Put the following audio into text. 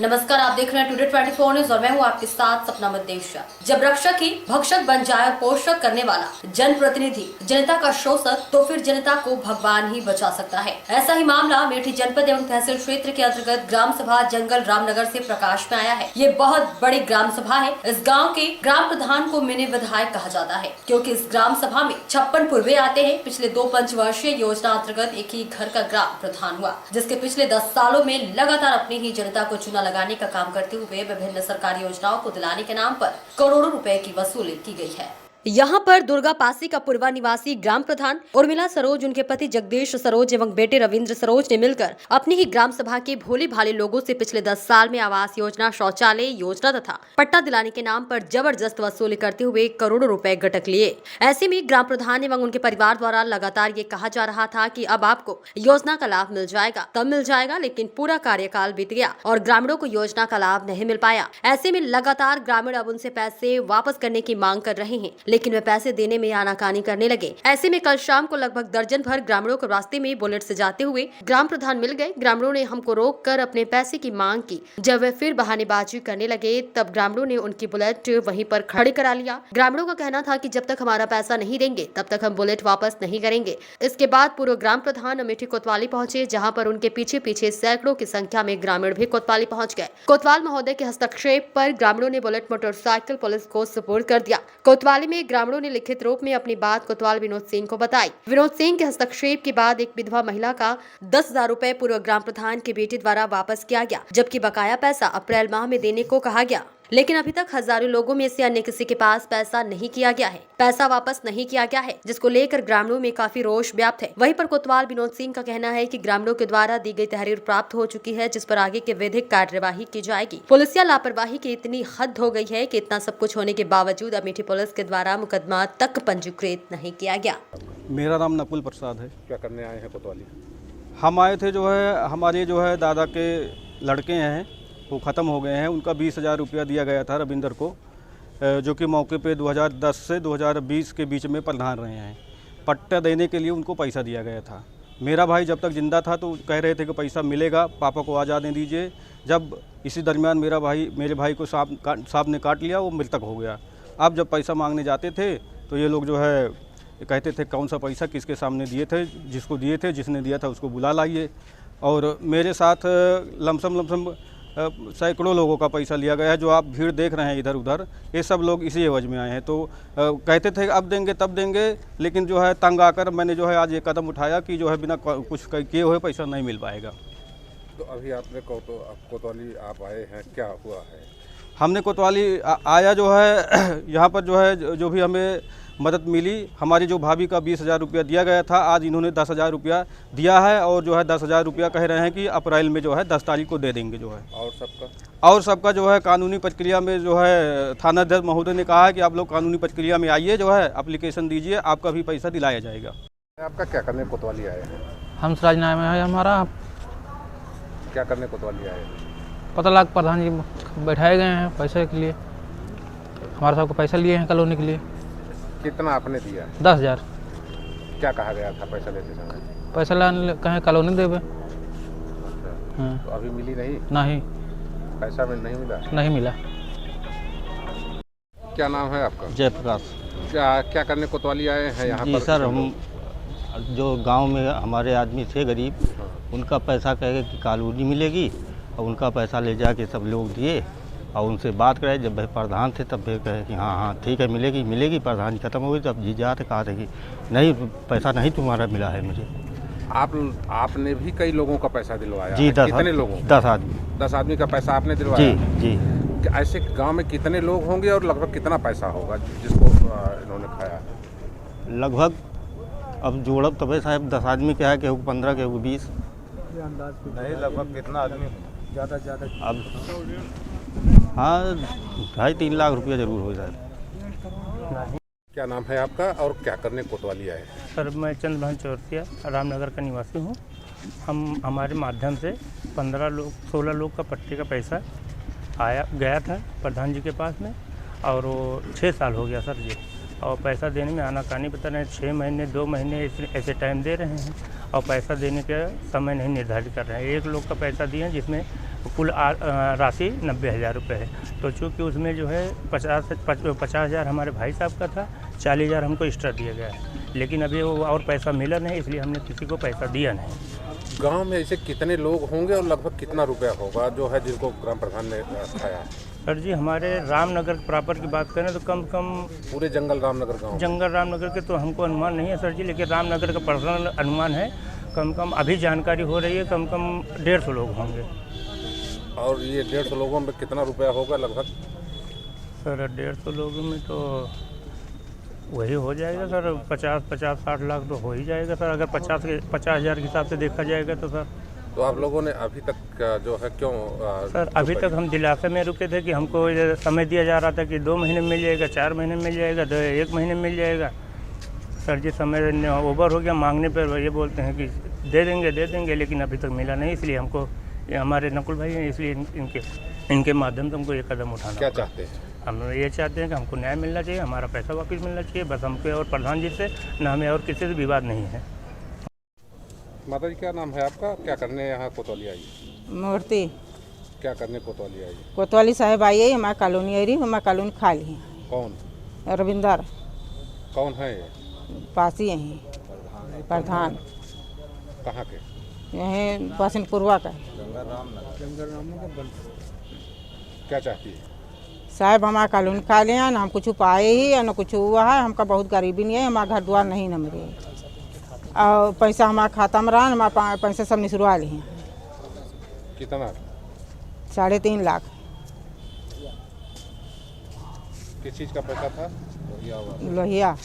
नमस्कार, आप देख रहे हैं टुडे 24 न्यूज और मैं हूं आपके साथ सपना मदेशिया। जब रक्षक ही भक्षक बन जाए और पोषक करने वाला जनप्रतिनिधि जनता का शोषक, तो फिर जनता को भगवान ही बचा सकता है। ऐसा ही मामला अमेठी जनपद एवं तहसील क्षेत्र के अंतर्गत ग्राम सभा जंगल रामनगर से प्रकाश में आया है। ये बहुत बड़ी ग्राम सभा है। इस गाँव के ग्राम प्रधान को मिनी विधायक कहा जाता है, क्योंकि इस ग्राम सभा में 56 पूर्वे आते हैं। पिछले 2 पंचवर्षीय योजना अंतर्गत एक ही घर का ग्राम प्रधान हुआ, जिसके पिछले 10 सालों में लगातार अपनी ही जनता को चुना लगाने का काम करते हुए विभिन्न सरकारी योजनाओं को दिलाने के नाम पर करोड़ों रुपए की वसूली की गई है। यहाँ पर दुर्गा पासी का पूर्वा निवासी ग्राम प्रधान उर्मिला सरोज, उनके पति जगदीश सरोज एवं बेटे रविंद्र सरोज ने मिलकर अपनी ही ग्राम सभा के भोले भाले लोगों से पिछले 10 साल में आवास योजना, शौचालय योजना तथा पट्टा दिलाने के नाम पर जबरदस्त वसूली करते हुए करोड़ों रुपए गटक लिए। ऐसे में ग्राम प्रधान एवं उनके परिवार द्वारा लगातार ये कहा जा रहा था कि अब आपको योजना का लाभ मिल जाएगा, तब मिल जाएगा, लेकिन पूरा कार्यकाल बीत गया और ग्रामीणों को योजना का लाभ नहीं मिल पाया। ऐसे में लगातार ग्रामीण अब उनसे पैसे वापस करने की मांग कर रहे हैं, लेकिन वे पैसे देने में आनाकानी करने लगे। ऐसे में कल शाम को लगभग दर्जन भर ग्रामीणों को रास्ते में बुलेट से जाते हुए ग्राम प्रधान मिल गए। ग्रामीणों ने हमको रोक कर अपने पैसे की मांग की। जब वे फिर बहानेबाजी करने लगे, तब ग्रामीणों ने उनकी बुलेट वहीं पर खड़ी करा लिया। ग्रामीणों का कहना था कि जब तक हमारा पैसा नहीं देंगे, तब तक हम बुलेट वापस नहीं करेंगे। इसके बाद पूर्व ग्राम प्रधान अमेठी कोतवाली पहुंचे, जहाँ पर उनके पीछे पीछे सैकड़ों की संख्या में ग्रामीण भी कोतवाली पहुंच गए। कोतवाल महोदय के हस्तक्षेप पर ग्रामीणों ने बुलेट मोटरसाइकिल पुलिस को सुपुर्द कर दिया। कोतवाली में ग्रामीणों ने लिखित रूप में अपनी बात कोतवाल विनोद सिंह को बताई। विनोद सिंह के हस्तक्षेप के बाद एक विधवा महिला का 10,000 रुपए पूर्व ग्राम प्रधान के बेटे द्वारा वापस किया गया, जबकि बकाया पैसा अप्रैल माह में देने को कहा गया। लेकिन अभी तक हजारों लोगों में से अन्य किसी के पास पैसा नहीं किया गया है, पैसा वापस नहीं किया गया है, जिसको लेकर ग्रामीणों में काफी रोष व्याप्त है। वहीं पर कोतवाल विनोद सिंह का कहना है कि ग्रामीणों के द्वारा दी गई तहरीर प्राप्त हो चुकी है, जिस पर आगे की विधिक कार्यवाही की जाएगी। पुलिसिया लापरवाही की इतनी हद हो गई है कि इतना सब कुछ होने के बावजूद अमेठी पुलिस के द्वारा मुकदमा तक पंजीकृत नहीं किया गया। मेरा नाम नकुल प्रसाद है। क्या करने आए हैं कोतवाली? हम आए थे, हमारे दादा के लड़के हैं, वो ख़त्म हो गए हैं। उनका 20,000 रुपया दिया गया था रविंदर को, जो कि मौके पे 2010 से 2020 के बीच में प्रधान रहे हैं। पट्टा देने के लिए उनको पैसा दिया गया था। मेरा भाई जब तक जिंदा था तो कह रहे थे कि पैसा मिलेगा, पापा को आज़ाद दीजिए। जब इसी दरमियान मेरे भाई को सांप ने काट लिया, वो मृतक हो गया। अब जब पैसा मांगने जाते थे तो ये लोग कहते थे कौन सा पैसा किसके सामने दिए थे, जिसको दिए थे, जिसने दिया था उसको बुला लाइए। और मेरे साथ लमसम सैकड़ों लोगों का पैसा लिया गया है। जो आप भीड़ देख रहे हैं इधर उधर, ये सब लोग इसी एवज में आए हैं। तो कहते थे अब देंगे तब देंगे, लेकिन तंग आकर मैंने आज ये कदम उठाया कि बिना कुछ किए हुए पैसा नहीं मिल पाएगा। तो अभी आपने कोतवाली आप आए हैं, क्या हुआ है? हमने कोतवाली आया यहाँ पर जो भी हमें मदद मिली। हमारी जो भाभी का 20,000 रुपया दिया गया था, आज इन्होंने 10,000 रुपया दिया है और 10,000 रुपया कह रहे हैं कि अप्रैल में 10 तारीख को दे देंगे। और सबका कानूनी प्रक्रिया में थाना अध्यक्ष महोदय ने कहा है कि आप लोग कानूनी प्रक्रिया में आइए, एप्लीकेशन दीजिए, आपका भी पैसा दिलाया जाएगा। आपका क्या करने कोतवाली आए हैं? हम सराज नाम है हमारा। क्या करने कोतवाली आए हैं? पता लग प्रधान जी बैठाए गए हैं पैसे के लिए, हमारे सबको पैसा लिए हैं कॉलोनी के लिए। कितना आपने दिया? 10,000। क्या कहा गया था पैसा लेते समय? पैसा लाने कहें कॉलोनी देवे। तो अभी मिली नहीं? नहीं, पैसा में नहीं मिला? नहीं मिला। क्या नाम है आपका? जयप्रकाश। क्या करने कोतवाली आए हैं यहाँ पर? सर, हम जो गांव में हमारे आदमी थे गरीब, उनका पैसा कहे कि कॉलोनी मिलेगी, और उनका पैसा ले जाके सब लोग दिए और उनसे बात कराए। जब भाई प्रधान थे तब वे कहे कि हाँ ठीक है मिलेगी। प्रधान खत्म हो गई तब जी जाते कहा थे कि नहीं, पैसा नहीं तुम्हारा मिला है मुझे। आपने भी कई लोगों का पैसा दिलवाया? जी, 10 कितने लोगों? 10 आदमी। 10 आदमी का पैसा आपने दिलवाया? जी। ऐसे गांव में कितने लोग होंगे और लगभग कितना पैसा होगा जिसको इन्होंने खाया? लगभग अब जोड़ब तबे साहब 10 आदमी क्या है, केहू 15, केहू 20। नहीं, लगभग कितना आदमी? ज़्यादा अब हाँ 2.5-3 लाख रुपया जरूर हो जाए। क्या नाम है आपका और क्या करने कोतवाली आए? सर, मैं चंद्रभान चौरसिया रामनगर का निवासी हूँ। हमारे माध्यम से 16 लोग का पट्टे का पैसा आया गया था प्रधान जी के पास में, और वो 6 साल हो गया सर जी, और पैसा देने में आनाकानी बता रहे हैं। 6 महीने 2 महीने ऐसे टाइम दे रहे हैं और पैसा देने का समय नहीं निर्धारित कर रहे हैं। एक लोग का पैसा दिए हैं जिसमें कुल राशि 90,000 रुपये है। तो चूँकि उसमें जो है 50,000 हमारे भाई साहब का था, 40,000 हमको एक्स्ट्रा दिया गया है, लेकिन अभी वो और पैसा मिला नहीं, इसलिए हमने किसी को पैसा दिया नहीं। गांव में ऐसे कितने लोग होंगे और लगभग कितना रुपया होगा जो है जिनको ग्राम प्रधान ने खाया? सर जी हमारे रामनगर प्रॉपर की बात करें तो कम से कम पूरे जंगल रामनगर गांव? जंगल रामनगर के तो हमको अनुमान नहीं है सर जी, लेकिन रामनगर का पर्सनल अनुमान है। कम अभी जानकारी हो रही है, कम 150 लोग होंगे। और ये 150 लोगों में कितना रुपया होगा लगभग? सर 150 लोगों में तो वही हो जाएगा सर, 50-60 लाख तो हो ही जाएगा सर, अगर 50,000 के हिसाब से देखा जाएगा तो सर। तो आप लोगों ने अभी तक जो है क्यों सर अभी तक हम दिलासे में रुके थे कि हमको ये समय दिया जा रहा था कि 2 महीने में मिल जाएगा, 4 महीने में मिल जाएगा, 1 महीने में मिल जाएगा। सर जी समय ओवर हो गया, मांगने पर ये बोलते हैं कि दे देंगे, लेकिन अभी तक मिला नहीं। इसलिए हमको, ये हमारे नकुल भाई हैं, इसलिए इनके माध्यम से हमको ये कदम उठाना। क्या चाहते हैं? हम ये चाहते हैं कि हमको न्याय मिलना चाहिए, हमारा पैसा वापस मिलना चाहिए, बस हमको और प्रधान जी से ना हमें और किसी से विवाद नहीं है। माता जी क्या नाम है आपका? क्या करने यहाँ कोतवाली आई? मूर्ति क्या करने कोतवाली आई? कोतवाली साहब आई है, हमारी कॉलोनी आई रही, हमारी कॉलोनी खाली है। कौन? रविंदर कौन है ये? पासी हैं प्रधान, कहाँ के? यहीं बसंतपुरवा का। क्या चाहती है? साहब हमारा कॉलोनी खाली है, ना हम कुछ पाए ही ना कुछ हुआ है, हमका बहुत गरीबी नहीं है, हमारा घर द्वार नहीं न मेरे, और पैसा हमारे खाता में रहा, हमारा पैसा सब निसरवा लिए हैं। कितना? 3.5 लाख। किस चीज़ का पैसा था? लोहिया